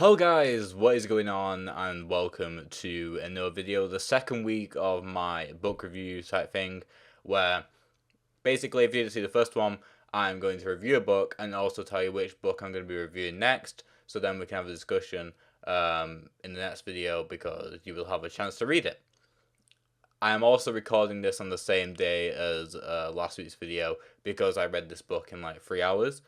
Hello guys, what is going on, and welcome to another video, the second week of my book review type thing, where basically if you didn't see the first one, I'm going to review a book and also tell you which book I'm going to be reviewing next, so then we can have a discussion in the next video because you will have a chance to read it. I am also recording this on the same day as last week's video because I read this book in like 3 hours.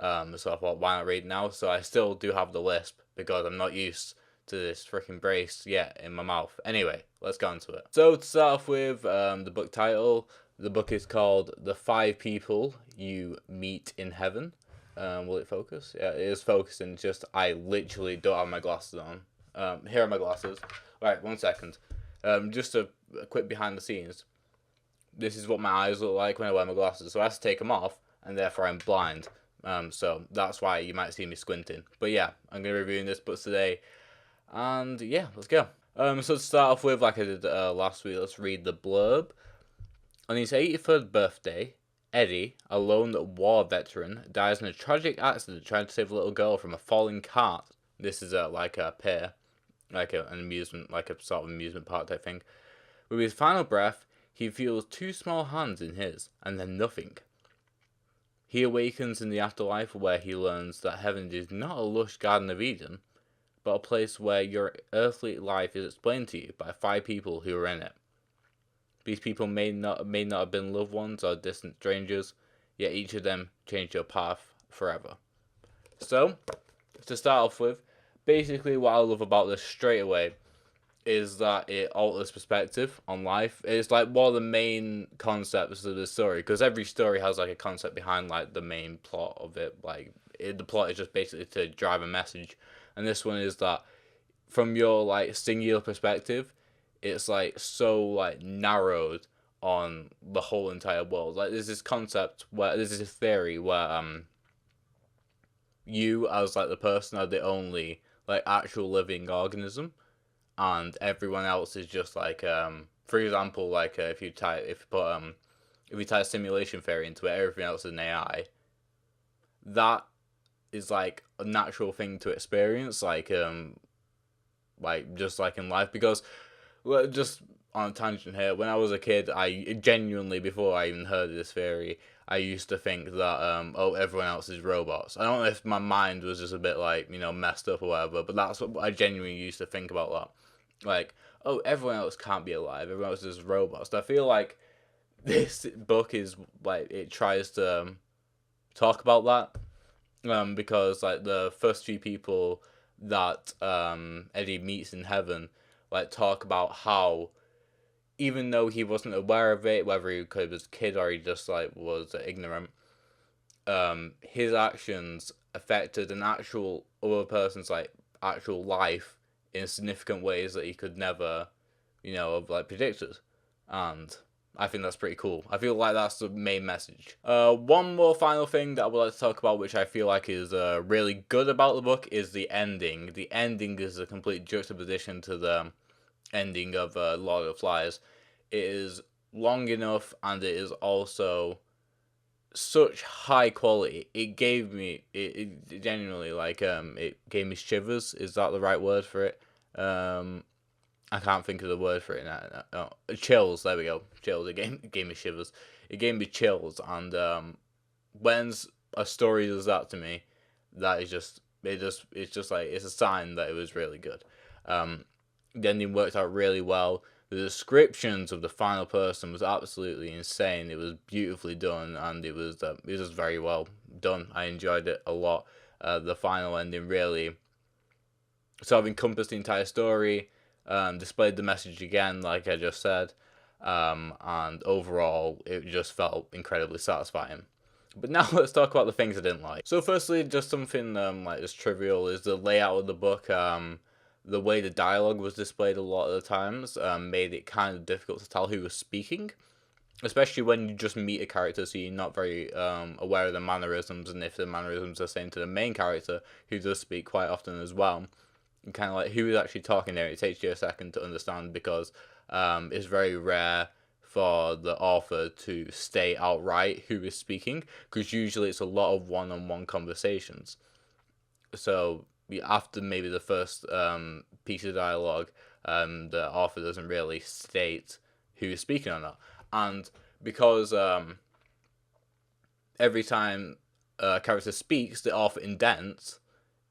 So I thought, why not read now? So I still do have the lisp because I'm not used to this freaking brace yet in my mouth. Anyway, let's go into it. So to start off with the book title, the book is called The 5 People You Meet in Heaven. Will it focus? Yeah, it is focusing, just I literally don't have my glasses on. Here are my glasses. Right, 1 second. Just a quick behind the scenes. This is what my eyes look like when I wear my glasses, so I have to take them off, and therefore I'm blind. So that's why you might see me squinting. But yeah, I'm going to be reviewing this book today, and yeah, let's go. So to start off with, like I did last week, let's read the blurb. On his 83rd birthday, Eddie, a lone war veteran, dies in a tragic accident trying to save a little girl from a falling cart. This is like a pier, like an amusement, like a sort of amusement park type thing. With his final breath, he feels 2 small hands in his, and then nothing. He awakens in the afterlife where he learns that heaven is not a lush Garden of Eden, but a place where your earthly life is explained to you by 5 people who are in it. These people may not have been loved ones or distant strangers, yet each of them changed your path forever. So, to start off with, basically what I love about this straight away is that it alters perspective on life. It's like one of the main concepts of the story, because every story has like a concept behind like the main plot of it. The plot is just basically to drive a message, and this one is that from your like singular perspective, it's like so like narrowed on the whole entire world. Like there's this concept where there's this theory where you as like the person are the only like actual living organism, and everyone else is just like for example, like if you tie a simulation theory into it, everything else is an AI. That is like a natural thing to experience, like just like in life, because well, just on a tangent here, when I was a kid, I genuinely, before I even heard of this theory, I used to think that everyone else is robots. I don't know if my mind was just a bit like messed up or whatever, but that's what I genuinely used to think about that. Like, oh, everyone else can't be alive. Everyone else is robots. I feel like this book is like it tries to talk about that, because like the first few people that Eddie meets in heaven like talk about how even though he wasn't aware of it, whether he was a kid or he just like was ignorant, his actions affected an actual other person's like actual life in significant ways that he could never, have like predicted, and I think that's pretty cool. I feel like that's the main message. One more final thing that I would like to talk about, which I feel like is really good about the book, is the ending. The ending is a complete juxtaposition to the ending of Lord of the Flies. It is long enough, and it is also such high quality. It gave me it genuinely like it gave me shivers. Is that the right word for it? I can't think of the word for it now. No. Chills. There we go. Chills. It gave me shivers. It gave me chills, and when a story does that to me, that is just it's just like it's a sign that it was really good. The ending worked out really well. The descriptions of the final person was absolutely insane. It was beautifully done, and it was just very well done. I enjoyed it a lot. The final ending really sort of encompassed the entire story, displayed the message again, like I just said, and overall, it just felt incredibly satisfying. But now let's talk about the things I didn't like. So firstly, just something like just trivial is the layout of the book. The way the dialogue was displayed a lot of the times made it kind of difficult to tell who was speaking, especially when you just meet a character, so you're not very aware of the mannerisms, and if the mannerisms are the same to the main character, who does speak quite often as well. And kind of like who is actually talking there, it takes you a second to understand, because it's very rare for the author to state outright who is speaking, because usually it's a lot of one-on-one conversations. So after maybe the first piece of dialogue, the author doesn't really state who's speaking or not. And because every time a character speaks, the author indents,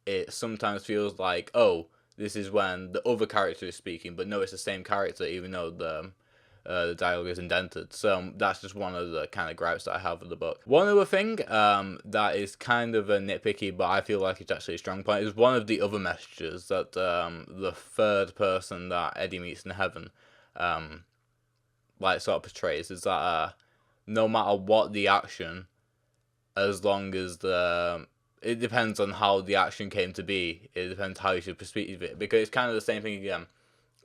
it sometimes feels like, oh, this is when the other character is speaking, but no, it's the same character, even though the dialogue is indented. So that's just one of the kind of gripes that I have with the book. One other thing that is kind of a nitpicky, but I feel like it's actually a strong point, is one of the other messages that the third person that Eddie meets in heaven like sort of portrays, is that no matter what the action, as long as it depends on how the action came to be. It depends how you should perceive it, because it's kind of the same thing again.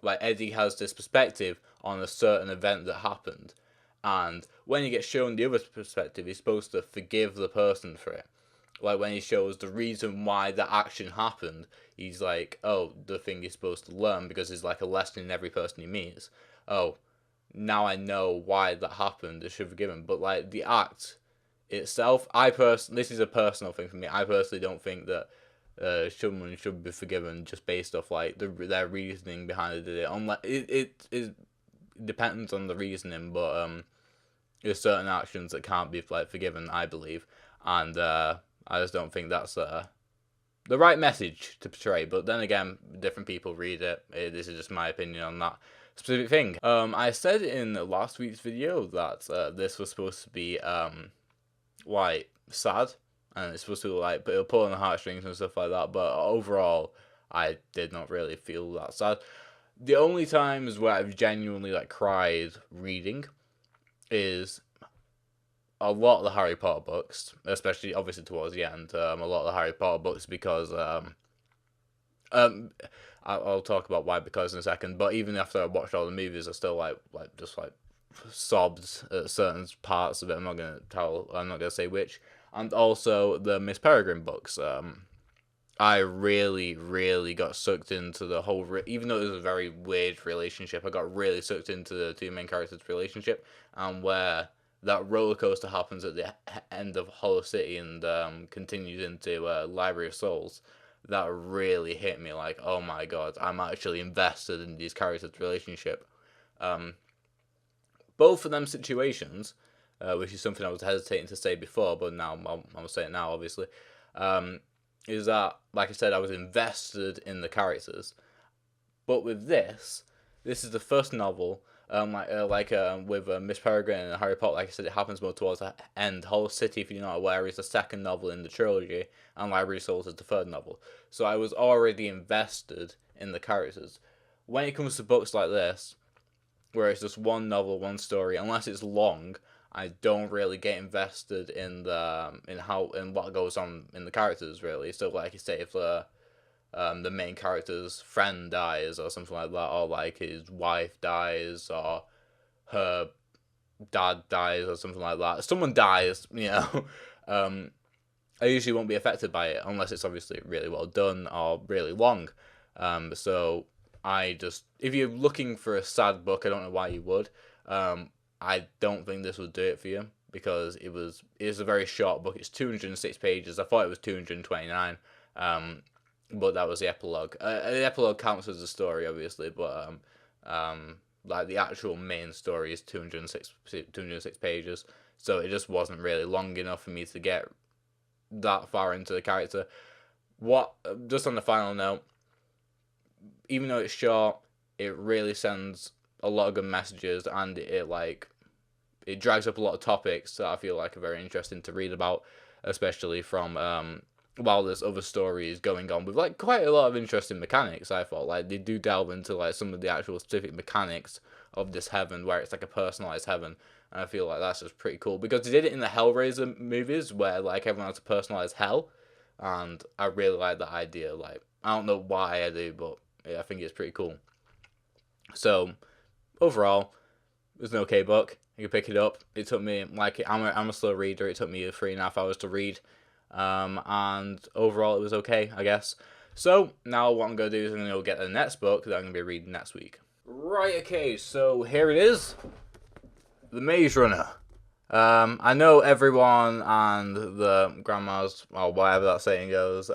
Like, Eddie has this perspective on a certain event that happened, and when he gets shown the other perspective, he's supposed to forgive the person for it. Like, when he shows the reason why the action happened, he's like, oh, the thing he's supposed to learn, because it's like a lesson in every person he meets. Oh, now I know why that happened, I should forgive him. But, like, the act itself, this is a personal thing for me. I personally don't think that someone should be forgiven just based off like their reasoning behind it. It depends on the reasoning, but there's certain actions that can't be like forgiven, I believe, and I just don't think that's the right message to portray. But then again, different people read it. This is just my opinion on that specific thing. I said in last week's video that this was supposed to be like sad, and it's supposed to be like, but it'll pull on the heartstrings and stuff like that. But overall, I did not really feel that sad. The only times where I've genuinely like cried reading is a lot of the Harry Potter books, especially obviously towards the end. A lot of the Harry Potter books, because I'll talk about why because in a second. But even after I watched all the movies, I still like sobbed at certain parts of it. I'm not gonna say which. And also the Miss Peregrine books. I really got sucked into the whole. Even though it was a very weird relationship, I got really sucked into the two main characters' relationship, and where that roller coaster happens at the end of Hollow City and continues into Library of Souls. That really hit me. Like, oh my god, I'm actually invested in these characters' relationship. Both of them situations, which is something I was hesitating to say before, but now I'll say it now, obviously, is that, like I said, I was invested in the characters. But with this is the first novel, with Miss Peregrine and Harry Potter, like I said, it happens more towards the end. Hollow City, if you're not aware, is the second novel in the trilogy, and Library of Souls is the third novel. So I was already invested in the characters. When it comes to books like this, where it's just one novel, one story, unless it's long, I don't really get invested in what goes on in the characters, really. So, like you say, if the main character's friend dies or something like that, or like his wife dies, or her dad dies, or something like that, if someone dies, I usually won't be affected by it unless it's obviously really well done or really long. So if you're looking for a sad book, I don't know why you would. I don't think this would do it for you, because it's a very short book. It's 206 pages. I thought it was 229. But that was the epilogue. The epilogue counts as a story, obviously, but like the actual main story is 206 pages. So it just wasn't really long enough for me to get that far into the character. Just on the final note, even though it's short, it really sends a lot of good messages, and it drags up a lot of topics that I feel like are very interesting to read about, especially from while there's other stories going on with like quite a lot of interesting mechanics. I thought like they do delve into like some of the actual specific mechanics of this heaven, where it's like a personalized heaven, and I feel like that's just pretty cool, because they did it in the Hellraiser movies where like everyone has a personalized hell, and I really like that idea. Like, I don't know why I do, but yeah, I think it's pretty cool. So overall, it was an okay book. You can pick it up. It took me, like, I'm a slow reader. It took me 3.5 hours to read. And overall, it was okay, I guess. So now what I'm going to do is I'm going to go get the next book that I'm going to be reading next week. Right, okay, so here it is. The Maze Runner. I know everyone and the grandmas, or whatever that saying goes,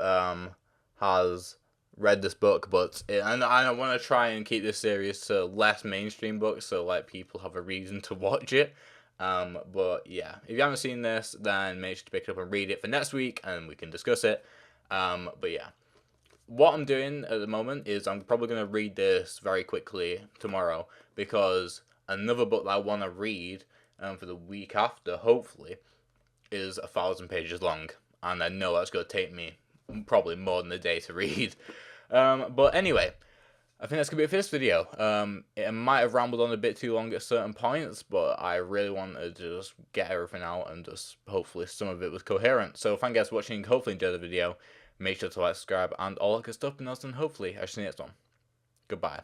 has read this book, and I want to try and keep this series to less mainstream books, so like people have a reason to watch it. But yeah, if you haven't seen this, then make sure to pick it up and read it for next week, and we can discuss it. But yeah, what I'm doing at the moment is I'm probably going to read this very quickly tomorrow, because another book that I want to read for the week after, hopefully, is 1,000 pages long, and I know that's going to take me probably more than a day to read. But anyway, I think that's going to be it for this video. It might have rambled on a bit too long at certain points, but I really wanted to just get everything out, and just hopefully some of it was coherent. So thank you guys for watching, hopefully enjoy the video. Make sure to like, subscribe, and all that good stuff, and else, and hopefully I'll see you next one. Goodbye.